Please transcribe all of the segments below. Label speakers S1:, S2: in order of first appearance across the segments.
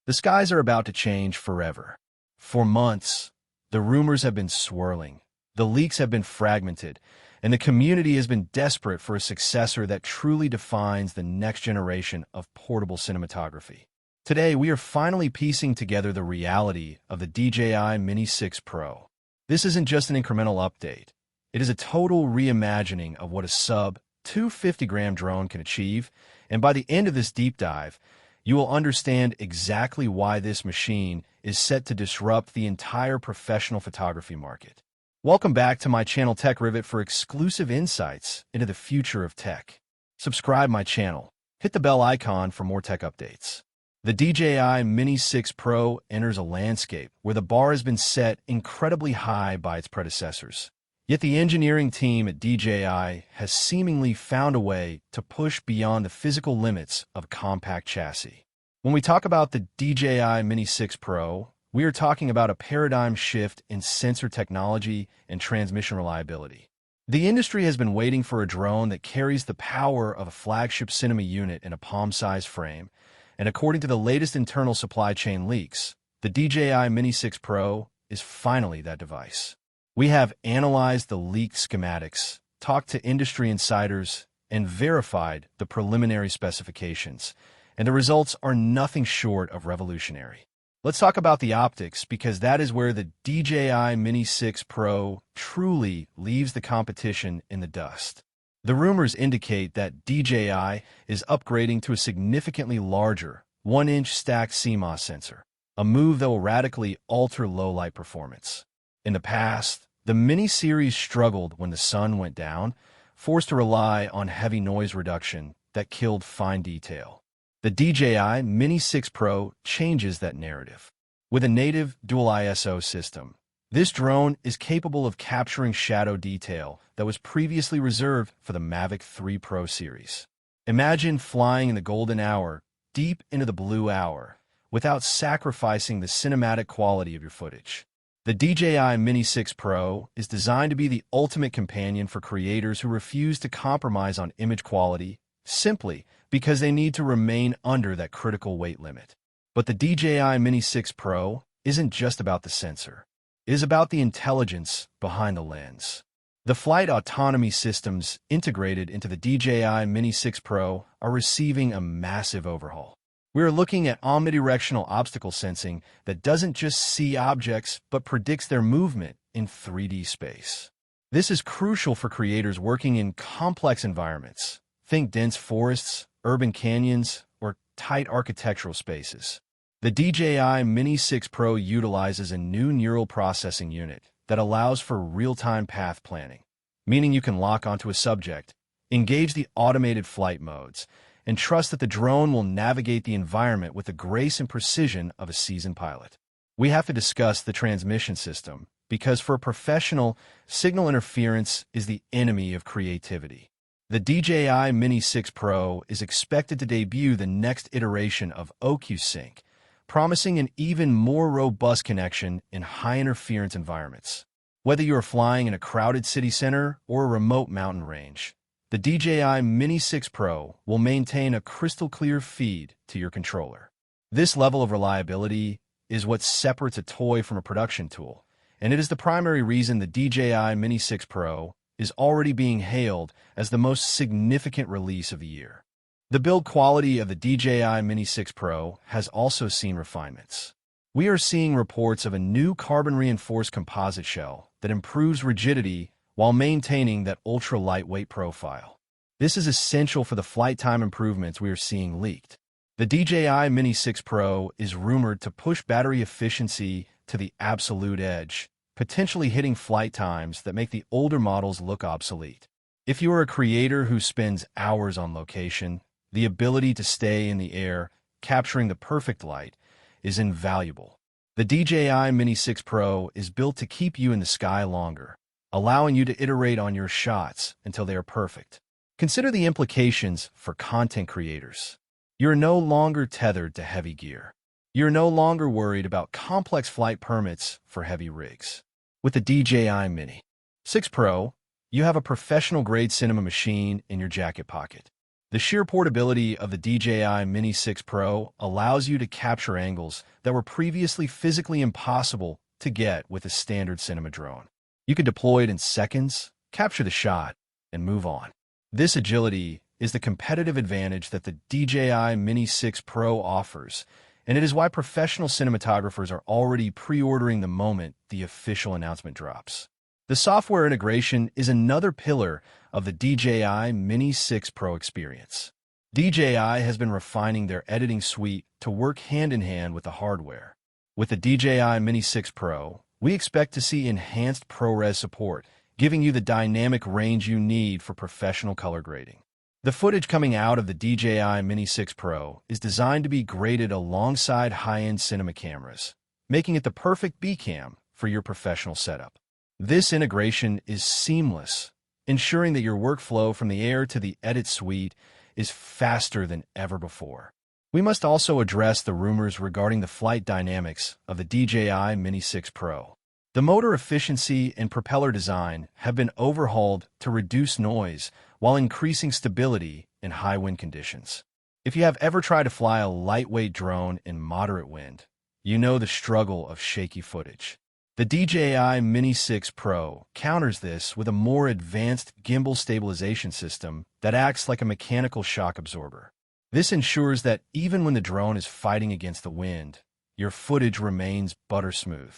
S1: The skies are about to change forever. For months, the rumors have been swirling, the leaks have been fragmented, and the community has been desperate for a successor that truly defines the next generation of portable cinematography. Today, we are finally piecing together the reality of the DJI Mini 6 Pro. This isn't just an incremental update. It is a total reimagining of what a sub-250-gram drone can achieve, and by the end of this deep dive, you will understand exactly why this machine is set to disrupt the entire professional photography market. Welcome back to my channel Tech Rivet for exclusive insights into the future of tech. Subscribe my channel. Hit the bell icon for more tech updates. The DJI Mini 6 Pro enters a landscape where the bar has been set incredibly high by its predecessors. Yet the engineering team at DJI has seemingly found a way to push beyond the physical limits of a compact chassis. When we talk about the DJI Mini 6 Pro, we are talking about a paradigm shift in sensor technology and transmission reliability. The industry has been waiting for a drone that carries the power of a flagship cinema unit in a palm-sized frame, and according to the latest internal supply chain leaks, the DJI Mini 6 Pro is finally that device. We have analyzed the leaked schematics, talked to industry insiders, and verified the preliminary specifications, and the results are nothing short of revolutionary. Let's talk about the optics, because that is where the DJI Mini 6 Pro truly leaves the competition in the dust. The rumors indicate that DJI is upgrading to a significantly larger 1-inch stacked CMOS sensor, a move that will radically alter low-light performance. In the past, the Mini series struggled when the sun went down, forced to rely on heavy noise reduction that killed fine detail. The DJI Mini 6 Pro changes that narrative. With a native dual ISO system, this drone is capable of capturing shadow detail that was previously reserved for the Mavic 3 Pro series. Imagine flying in the golden hour, deep into the blue hour, without sacrificing the cinematic quality of your footage. The DJI Mini 6 Pro is designed to be the ultimate companion for creators who refuse to compromise on image quality simply because they need to remain under that critical weight limit. But the DJI Mini 6 Pro isn't just about the sensor. It is about the intelligence behind the lens. The flight autonomy systems integrated into the DJI Mini 6 Pro are receiving a massive overhaul. We are looking at omnidirectional obstacle sensing that doesn't just see objects but predicts their movement in 3D space. This is crucial for creators working in complex environments. Think dense forests, urban canyons, or tight architectural spaces. The DJI Mini 6 Pro utilizes a new neural processing unit that allows for real-time path planning, meaning you can lock onto a subject, engage the automated flight modes, and trust that the drone will navigate the environment with the grace and precision of a seasoned pilot. We have to discuss the transmission system, because for a professional, signal interference is the enemy of creativity. The DJI Mini 6 Pro is expected to debut the next iteration of OcuSync, promising an even more robust connection in high-interference environments. Whether you are flying in a crowded city center or a remote mountain range, the DJI Mini 6 Pro will maintain a crystal-clear feed to your controller. This level of reliability is what separates a toy from a production tool, and it is the primary reason the DJI Mini 6 Pro is already being hailed as the most significant release of the year. The build quality of the DJI Mini 6 Pro has also seen refinements. We are seeing reports of a new carbon-reinforced composite shell that improves rigidity while maintaining that ultra-lightweight profile. This is essential for the flight time improvements we are seeing leaked. The DJI Mini 6 Pro is rumored to push battery efficiency to the absolute edge, potentially hitting flight times that make the older models look obsolete. If you are a creator who spends hours on location, the ability to stay in the air, capturing the perfect light, is invaluable. The DJI Mini 6 Pro is built to keep you in the sky longer, allowing you to iterate on your shots until they are perfect. Consider the implications for content creators. You're no longer tethered to heavy gear. You're no longer worried about complex flight permits for heavy rigs. With the DJI Mini 6 Pro, you have a professional-grade cinema machine in your jacket pocket. The sheer portability of the DJI Mini 6 Pro allows you to capture angles that were previously physically impossible to get with a standard cinema drone. You can deploy it in seconds, capture the shot, and move on. This agility is the competitive advantage that the DJI Mini 6 Pro offers, and it is why professional cinematographers are already pre-ordering the moment the official announcement drops. The software integration is another pillar of the DJI Mini 6 Pro experience. DJI has been refining their editing suite to work hand-in-hand with the hardware. With the DJI Mini 6 Pro, we expect to see enhanced ProRes support, giving you the dynamic range you need for professional color grading. The footage coming out of the DJI Mini 6 Pro is designed to be graded alongside high-end cinema cameras, making it the perfect B-cam for your professional setup. This integration is seamless, ensuring that your workflow from the air to the edit suite is faster than ever before. We must also address the rumors regarding the flight dynamics of the DJI Mini 6 Pro. The motor efficiency and propeller design have been overhauled to reduce noise while increasing stability in high wind conditions. If you have ever tried to fly a lightweight drone in moderate wind, you know the struggle of shaky footage. The DJI Mini 6 Pro counters this with a more advanced gimbal stabilization system that acts like a mechanical shock absorber. This ensures that even when the drone is fighting against the wind, your footage remains butter smooth.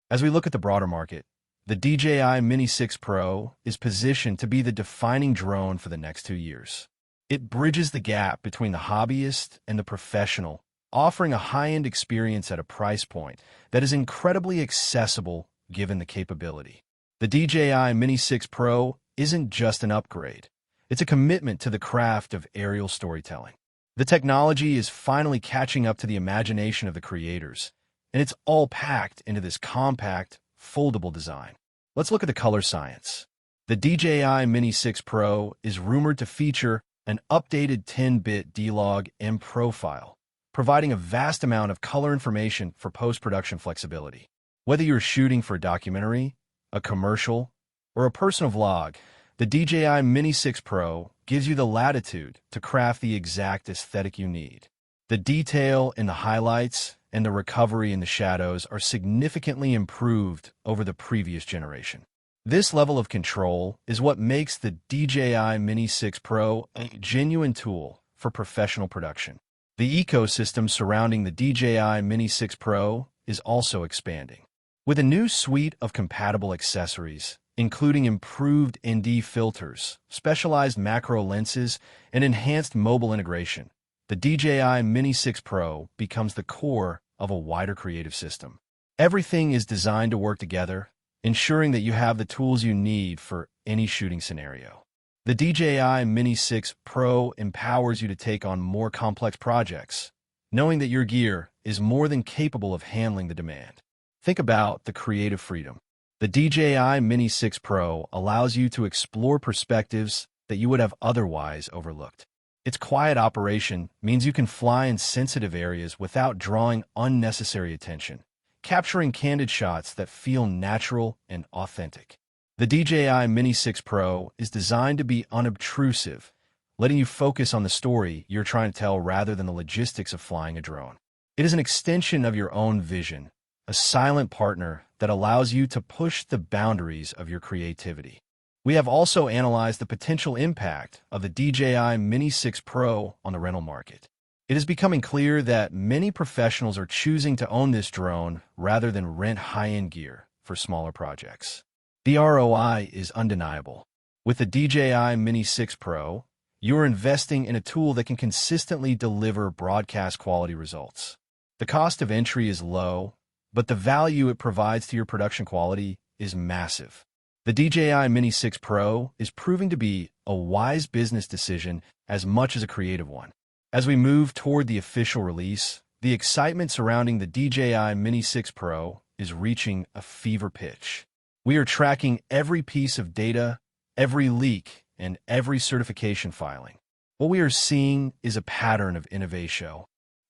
S1: As we look at the broader market, the DJI Mini 6 Pro is positioned to be the defining drone for the next 2 years. It bridges the gap between the hobbyist and the professional, offering a high-end experience at a price point that is incredibly accessible given the capability. The DJI Mini 6 Pro isn't just an upgrade. It's a commitment to the craft of aerial storytelling. The technology is finally catching up to the imagination of the creators, and it's all packed into this compact, foldable design. Let's look at the color science. The DJI Mini 6 Pro is rumored to feature an updated 10-bit D-Log M profile, providing a vast amount of color information for post-production flexibility. Whether you're shooting for a documentary, a commercial, or a personal vlog, the DJI Mini 6 Pro gives you the latitude to craft the exact aesthetic you need. The detail in the highlights and the recovery in the shadows are significantly improved over the previous generation. This level of control is what makes the DJI Mini 6 Pro a genuine tool for professional production. The ecosystem surrounding the DJI Mini 6 Pro is also expanding. With a new suite of compatible accessories, including improved ND filters, specialized macro lenses, and enhanced mobile integration, the DJI Mini 6 Pro becomes the core of a wider creative system. Everything is designed to work together, ensuring that you have the tools you need for any shooting scenario. The DJI Mini 6 Pro empowers you to take on more complex projects, knowing that your gear is more than capable of handling the demand. Think about the creative freedom. The DJI Mini 6 Pro allows you to explore perspectives that you would have otherwise overlooked. Its quiet operation means you can fly in sensitive areas without drawing unnecessary attention, capturing candid shots that feel natural and authentic. The DJI Mini 6 Pro is designed to be unobtrusive, letting you focus on the story you're trying to tell rather than the logistics of flying a drone. It is an extension of your own vision, a silent partner that allows you to push the boundaries of your creativity. We have also analyzed the potential impact of the DJI Mini 6 Pro on the rental market. It is becoming clear that many professionals are choosing to own this drone rather than rent high-end gear for smaller projects. The ROI is undeniable. With the DJI Mini 6 Pro, you are investing in a tool that can consistently deliver broadcast quality results. The cost of entry is low, but the value it provides to your production quality is massive. The DJI Mini 6 Pro is proving to be a wise business decision as much as a creative one. As we move toward the official release, the excitement surrounding the DJI Mini 6 Pro is reaching a fever pitch. We are tracking every piece of data, every leak, and every certification filing. What we are seeing is a pattern of innovation,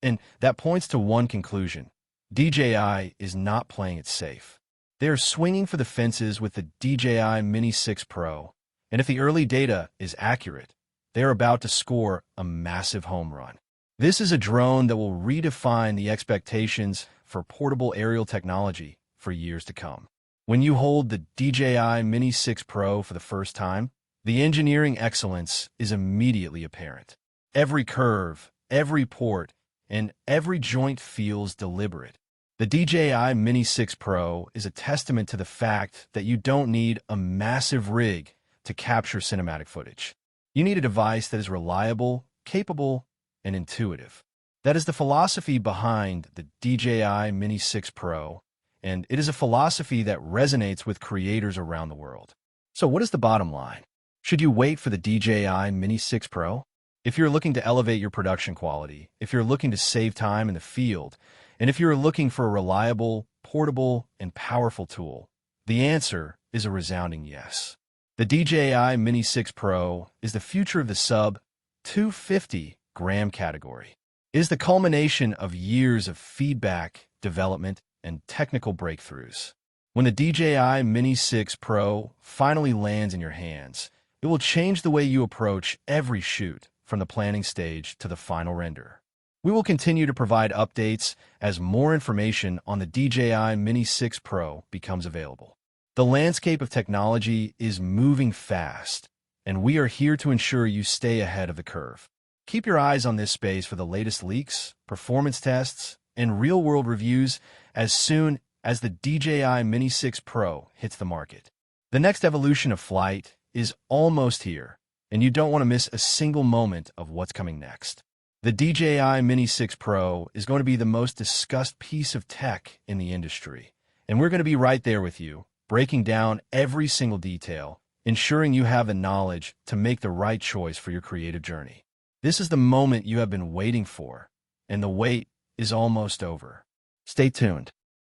S1: and that points to one conclusion. DJI is not playing it safe. They are swinging for the fences with the DJI Mini 6 Pro, and if the early data is accurate, they're about to score a massive home run. This is a drone that will redefine the expectations for portable aerial technology for years to come. When you hold the DJI Mini 6 Pro for the first time, the engineering excellence is immediately apparent. Every curve, every port, and every joint feels deliberate. The DJI Mini 6 Pro is a testament to the fact that you don't need a massive rig to capture cinematic footage. You need a device that is reliable, capable, and intuitive. That is the philosophy behind the DJI Mini 6 Pro, and it is a philosophy that resonates with creators around the world. So what is the bottom line? Should you wait for the DJI Mini 6 Pro? If you're looking to elevate your production quality, if you're looking to save time in the field, and if you're looking for a reliable, portable, and powerful tool, the answer is a resounding yes. The DJI Mini 6 Pro is the future of the sub-250-gram category. It is the culmination of years of feedback, development, and technical breakthroughs. When the DJI Mini 6 Pro finally lands in your hands, it will change the way you approach every shoot, from the planning stage to the final render. We will continue to provide updates as more information on the DJI Mini 6 Pro becomes available. The landscape of technology is moving fast, and we are here to ensure you stay ahead of the curve. Keep your eyes on this space for the latest leaks, performance tests, and real-world reviews as soon as the DJI Mini 6 Pro hits the market. The next evolution of flight is almost here, and you don't want to miss a single moment of what's coming next. The DJI Mini 6 Pro is going to be the most discussed piece of tech in the industry, and we're going to be right there with you, breaking down every single detail, ensuring you have the knowledge to make the right choice for your creative journey. This is the moment you have been waiting for, and the wait is almost over. Stay tuned.